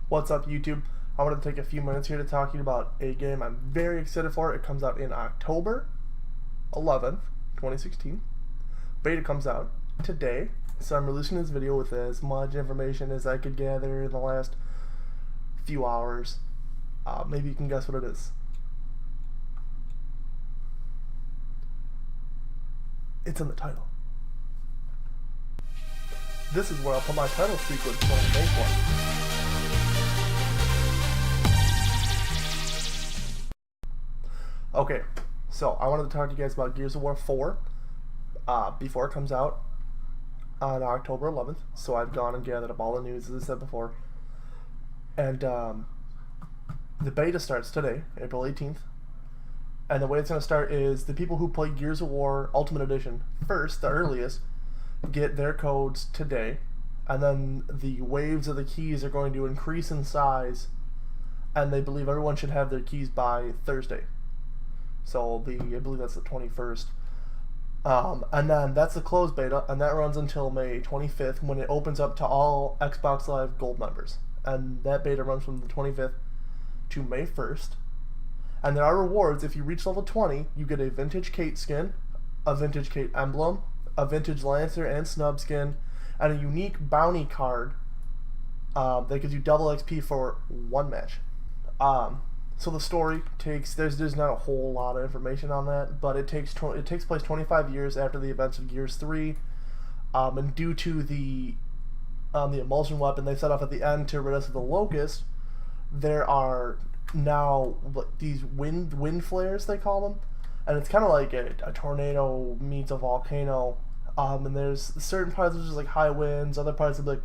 What's up, YouTube? I wanted to take a few minutes here to talk to you about a game I'm very excited for. It comes out in October 11th, 2016. Beta comes out today, so I'm releasing this video with as much information as I could gather in the last few hours. Maybe you can guess what it is. It's in the title. This is where I'll put my title sequence when I make one. Okay, so I wanted to talk to you guys about Gears of War 4 before it comes out on October 11th. So I've gone and gathered up all the news, as I said before. And the beta starts today, April 18th. And the way it's going to start is the people who play Gears of War Ultimate Edition first, the earliest, get their codes today. And then the waves of the keys are going to increase in size. And they believe everyone should have their keys by Thursday. So I believe that's the 21st. And then that's the closed beta, and that runs until May 25th when it opens up to all Xbox Live Gold members. And that beta runs from the 25th to May 1st. And there are rewards. If you reach level 20, you get a vintage Kate skin, a vintage Kate emblem, a vintage Lancer and Snub skin, and a unique bounty card that gives you double XP for one match. So the story takes there's not a whole lot of information on that, but it takes place 25 years after the events of Gears 3, and due to the emulsion weapon they set off at the end to rid us of the Locust, there are now these wind flares, they call them, and it's kind of like a tornado meets a volcano, and there's certain parts which is like high winds, other parts are like.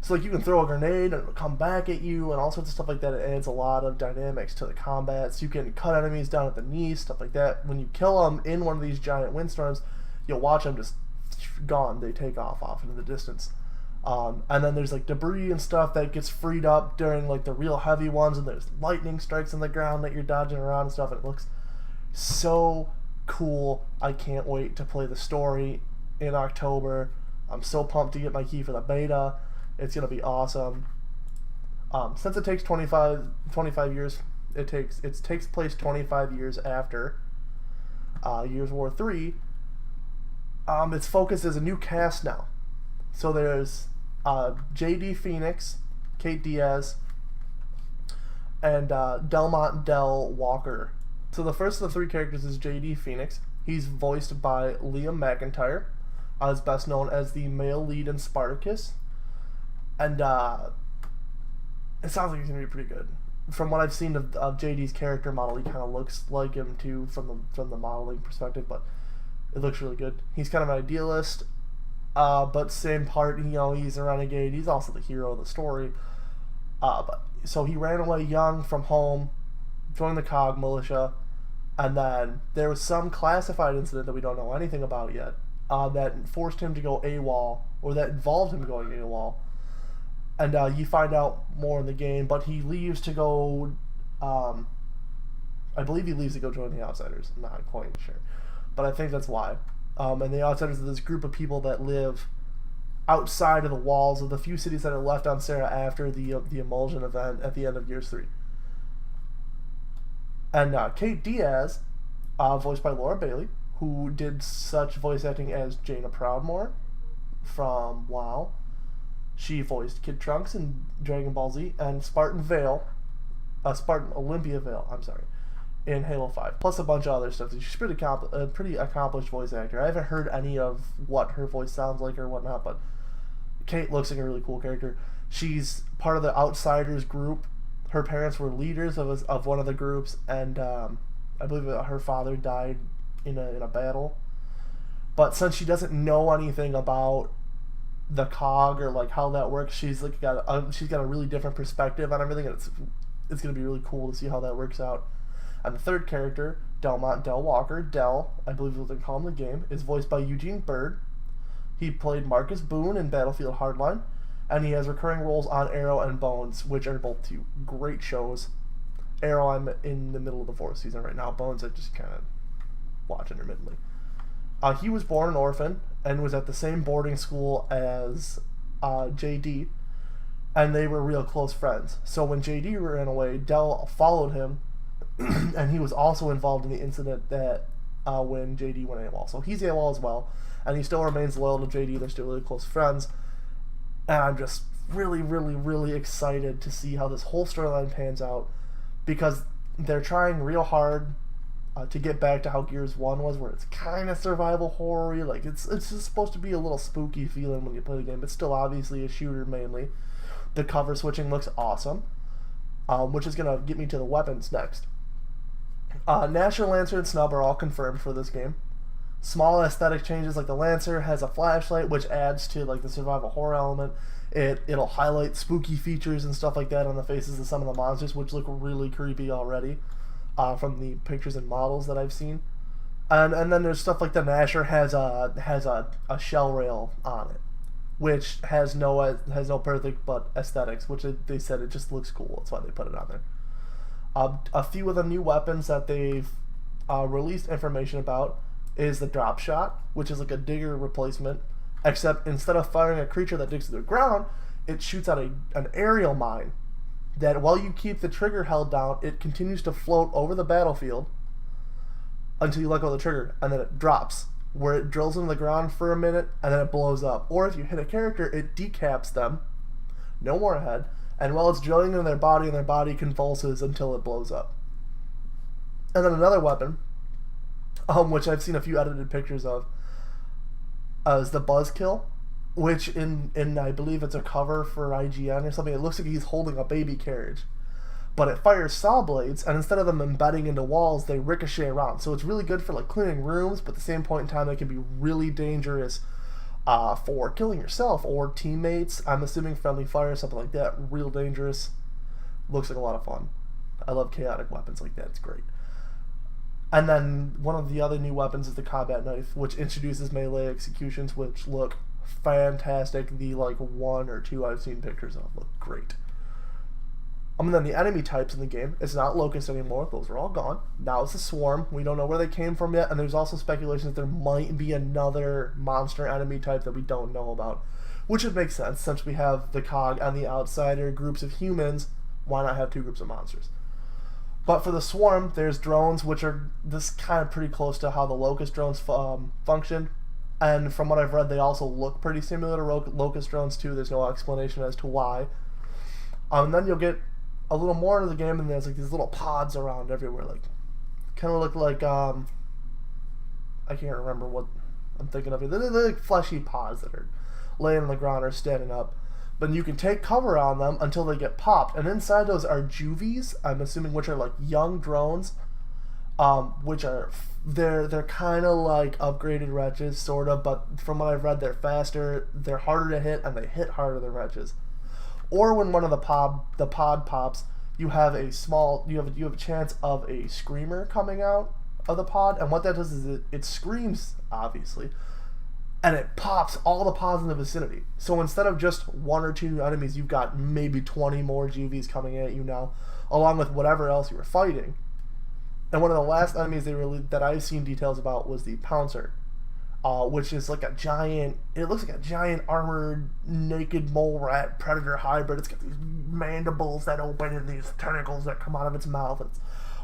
So like you can throw a grenade and it'll come back at you and all sorts of stuff like that. It adds a lot of dynamics to the combat. So you can cut enemies down at the knees, stuff like that. When you kill them in one of these giant windstorms, you'll watch them just gone. They take off into the distance. And then there's like debris and stuff that gets freed up during like the real heavy ones, and there's lightning strikes on the ground that you're dodging around and stuff. And it looks so cool. I can't wait to play the story in October. I'm so pumped to get my key for the beta. It's going to be awesome. Since it takes 25 years, it takes place 25 years after Gears of War 3. Its focus is a new cast now. So there's JD Phoenix, Kate Diaz, and Delmont Del Walker. So the first of the three characters is JD Phoenix. He's voiced by Liam McIntyre, is best known as the male lead in Spartacus. And it sounds like he's going to be pretty good. From what I've seen of JD's character model, he kind of looks like him too from the modeling perspective, but it looks really good. He's kind of an idealist, but same part, he's a renegade. He's also the hero of the story. So he ran away young from home, joined the COG militia, and then there was some classified incident that we don't know anything about yet that forced him to go AWOL, or that involved him going AWOL. And you find out more in the game, but he leaves to go, I believe he leaves to go join the Outsiders. I'm not quite sure, but I think that's why. And the Outsiders are this group of people that live outside of the walls of the few cities that are left on Serra after the emulsion event at the end of Gears 3. And Kate Diaz, voiced by Laura Bailey, who did such voice acting as Jaina Proudmoore from WoW. She voiced Kid Trunks in Dragon Ball Z, and Spartan Olympia Vale, in Halo 5, plus a bunch of other stuff. She's a pretty accomplished voice actor. I haven't heard any of what her voice sounds like or whatnot, but Kate looks like a really cool character. She's part of the Outsiders group. Her parents were leaders of one of the groups, and I believe her father died in a battle. But since she doesn't know anything about the COG or like how that works, she's got a really different perspective on everything, and it's gonna be really cool to see how that works out. And the third character, Delmont Del Walker, Del, I believe is what they call him in the game, is voiced by Eugene Bird. He played Marcus Boone in Battlefield Hardline, and he has recurring roles on Arrow and Bones, which are both two great shows. Arrow, I'm in the middle of the 4th season right now. Bones, I just kind of watch intermittently. He was born an orphan and was at the same boarding school as JD, and they were real close friends. So when JD ran away, Dell followed him, and he was also involved in the incident that when JD went AWOL. So he's AWOL as well, and he still remains loyal to JD. They're still really close friends, and I'm just really, really, really excited to see how this whole storyline pans out, because they're trying real hard to get back to how Gears 1 was, where it's kind of survival horror-y. Like, it's just supposed to be a little spooky feeling when you play the game, but still obviously a shooter mainly. The cover switching looks awesome, which is going to get me to the weapons next. Nasher, Lancer, and Snub are all confirmed for this game. Small aesthetic changes, like the Lancer has a flashlight, which adds to like the survival horror element. It'll highlight spooky features and stuff like that on the faces of some of the monsters, which look really creepy already from the pictures and models that I've seen. And then there's stuff like the Nasher has a shell rail on it, which has no perfect but aesthetics, which they said it just looks cool. That's why they put it on there. A few of the new weapons that they've released information about is the drop shot, which is like a digger replacement, except instead of firing a creature that digs to the ground, it shoots out an aerial mine that while you keep the trigger held down, it continues to float over the battlefield until you let go of the trigger, and then it drops, where it drills into the ground for a minute, and then it blows up. Or if you hit a character, it decaps them, no warhead, and while it's drilling into their body convulses until it blows up. And then another weapon, which I've seen a few edited pictures of, is the Buzzkill, which in I believe it's a cover for IGN or something. It looks like he's holding a baby carriage, but it fires saw blades, and instead of them embedding into walls, they ricochet around. So it's really good for like clearing rooms, but at the same point in time, it can be really dangerous for killing yourself or teammates. I'm assuming friendly fire, something like that. Real dangerous. Looks like a lot of fun. I love chaotic weapons like that. It's great. And then one of the other new weapons is the combat knife, which introduces melee executions, which look fantastic. The like one or two I've seen pictures of look great. And then the enemy types in the game, it's not Locust anymore. Those are all gone. Now it's a Swarm. We don't know where they came from yet, and there's also speculation that there might be another monster enemy type that we don't know about, which would make sense since we have the Cog and the Outsider groups of humans. Why not have two groups of monsters? But for the Swarm, there's drones, which are this kind of pretty close to how the Locust drones function. And from what I've read, they also look pretty similar to Locust drones too. There's no explanation as to why. And then you'll get a little more into the game, and there's like these little pods around everywhere, like kind of look like I can't remember what I'm thinking of. They're like fleshy pods that are laying on the ground or standing up, but you can take cover on them until they get popped, and inside those are juvies, I'm assuming, which are like young drones, which are they're kind of like upgraded wretches sort of, but from what I've read, they're faster, they're harder to hit, and they hit harder than wretches. Or when one of the pod pops, you have a chance of a screamer coming out of the pod, and what that does is it screams, obviously, and it pops all the pods in the vicinity. So instead of just one or two enemies, you've got maybe 20 more GVs coming at you now, along with whatever else you were fighting. And one of the last enemies that I've seen details about was the Pouncer, which is like it looks like a giant armored naked mole rat predator hybrid. It's got these mandibles that open and these tentacles that come out of its mouth. It's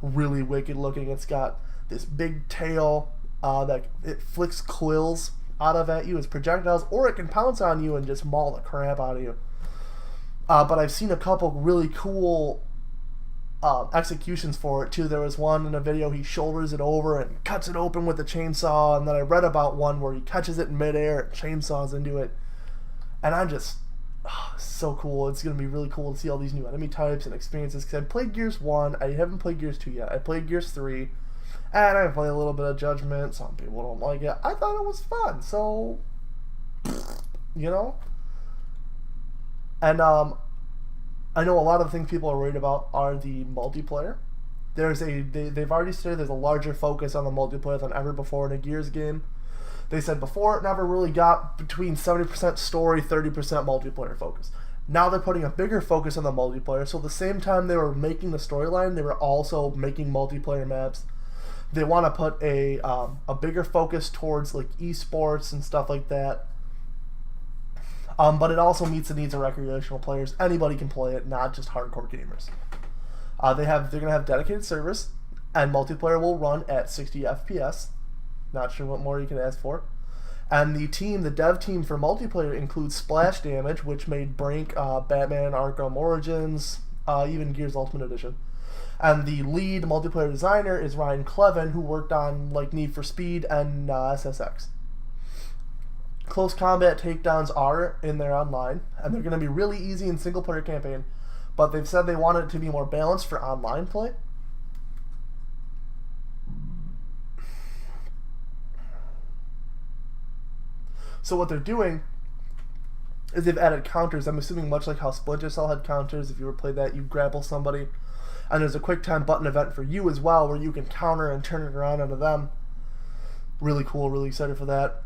really wicked looking. It's got this big tail that it flicks quills out of at you as projectiles, or it can pounce on you and just maul the crap out of you. But I've seen a couple really cool executions for it too. There was one in a video, he shoulders it over and cuts it open with a chainsaw, and then I read about one where he catches it in midair and chainsaws into it, and I'm just so cool. It's going to be really cool to see all these new enemy types and experiences, because I played Gears 1, I haven't played Gears 2 yet, I played Gears 3, and I played a little bit of Judgment. Some people don't like it. I thought it was fun, so you know. And I know a lot of the things people are worried about are the multiplayer. They've already stated there's a larger focus on the multiplayer than ever before in a Gears game. They said before it never really got between 70% story, 30% multiplayer focus. Now they're putting a bigger focus on the multiplayer, so at the same time they were making the storyline, they were also making multiplayer maps. They want to put a bigger focus towards like esports and stuff like that. But it also meets the needs of recreational players. Anybody can play it, not just hardcore gamers. They're gonna have dedicated servers, and multiplayer will run at 60 FPS. Not sure what more you can ask for. And the dev team for multiplayer includes Splash Damage, which made Brink, Batman Arkham Origins, even Gears Ultimate Edition. And the lead multiplayer designer is Ryan Clevin, who worked on like Need for Speed and SSX. Close combat takedowns are in there online, and they're going to be really easy in single player campaign, but they've said they want it to be more balanced for online play. So what they're doing is they've added counters. I'm assuming much like how Splinter Cell had counters. If you ever played that, you grapple somebody. And there's a quick time button event for you as well, where you can counter and turn it around onto them. Really cool, really excited for that.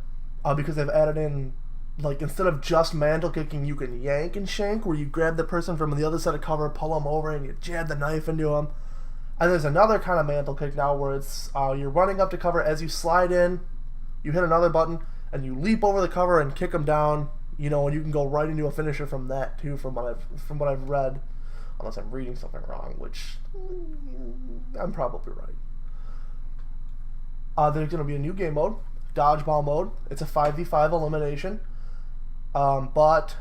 Because they've added in, like, instead of just mantle kicking, you can yank and shank, where you grab the person from the other side of cover, pull them over, and you jab the knife into them. And there's another kind of mantle kick now where it's you're running up to cover. As you slide in, you hit another button, and you leap over the cover and kick them down. You know, and you can go right into a finisher from that too, from what I've read. Unless I'm reading something wrong, which I'm probably right. There's going to be a new game mode, Dodgeball mode. It's a 5v5 elimination. But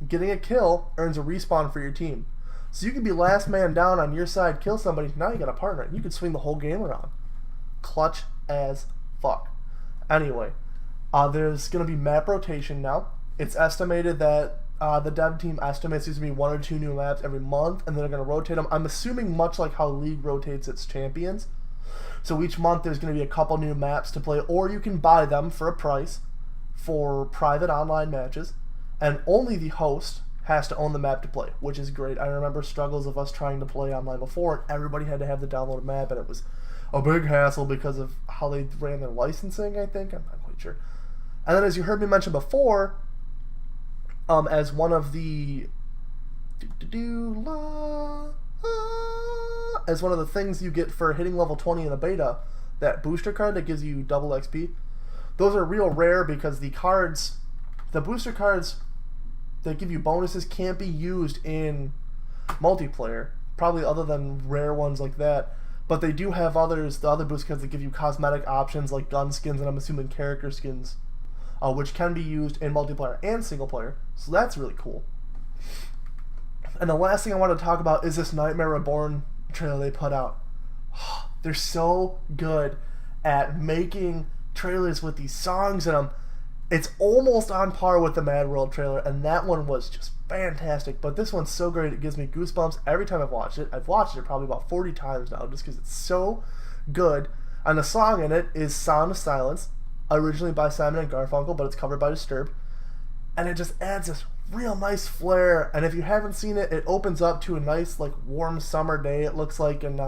getting a kill earns a respawn for your team. So you can be last man down on your side, kill somebody, now you got a partner. You can swing the whole game around. Clutch as fuck. Anyway, there's going to be map rotation now. It's estimated that the dev team estimates there's going to be 1 or 2 new maps every month, and they're going to rotate them. I'm assuming much like how League rotates its champions. So each month there's going to be a couple new maps to play, or you can buy them for a price for private online matches, and only the host has to own the map to play, which is great. I remember struggles of us trying to play online before, and everybody had to have the downloaded map, and it was a big hassle because of how they ran their licensing, I think. I'm not quite sure. And then, as you heard me mention before, as one of the as one of the things you get for hitting level 20 in the beta, that booster card that gives you double XP, those are real rare because the booster cards that give you bonuses can't be used in multiplayer, probably other than rare ones like that. But they do have the other booster cards that give you cosmetic options like gun skins, and I'm assuming character skins, which can be used in multiplayer and single player. So that's really cool. And the last thing I want to talk about is this Nightmare Reborn trailer they put out. They're so good at making trailers with these songs in them. It's almost on par with the Mad World trailer, and that one was just fantastic. But this one's so great, it gives me goosebumps every time I've watched it. I've watched it probably about 40 times now, just because it's so good. And the song in it is Sound of Silence, originally by Simon & Garfunkel, but it's covered by Disturbed. And it just adds this real nice flair. And if you haven't seen it, it opens up to a nice, like, warm summer day, it looks like. And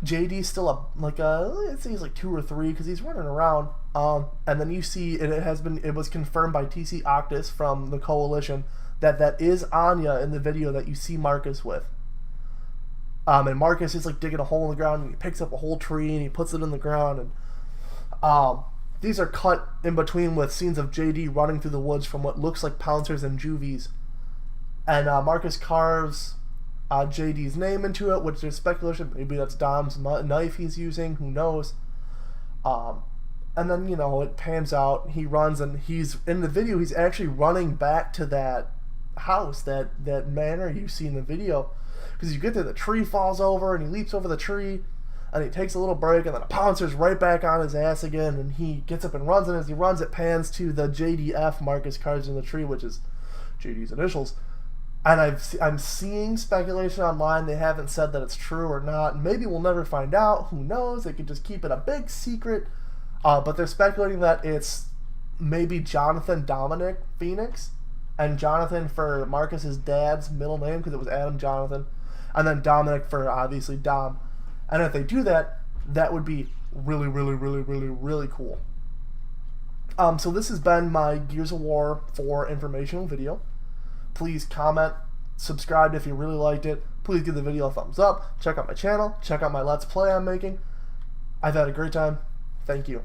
JD's still let's say he's like 2 or 3 because he's running around. And then you see it was confirmed by TC Octus from the Coalition that is Anya in the video that you see Marcus with. And Marcus is like digging a hole in the ground, and he picks up a whole tree and he puts it in the ground, and these are cut in between with scenes of JD running through the woods from what looks like pouncers and juvies. And Marcus carves JD's name into it, which there's speculation maybe that's Dom's knife he's using, who knows. And then, it pans out, he runs, and he's in the video, he's actually running back to that house, that manor you see in the video, because you get there, the tree falls over, and he leaps over the tree, and he takes a little break, and then a pouncer's right back on his ass again, and he gets up and runs, and as he runs, it pans to the JDF Marcus cards in the tree, which is JD's initials. And I'm seeing speculation online. They haven't said that it's true or not. Maybe we'll never find out. Who knows? They could just keep it a big secret. But they're speculating that it's maybe Jonathan Dominic Phoenix, and Jonathan for Marcus's dad's middle name because it was Adam Jonathan, and then Dominic for obviously Dom. And if they do that, that would be really, really, really, really, really cool. So this has been my Gears of War 4 informational video. Please comment, subscribe if you really liked it. Please give the video a thumbs up. Check out my channel. Check out my Let's Play I'm making. I've had a great time. Thank you.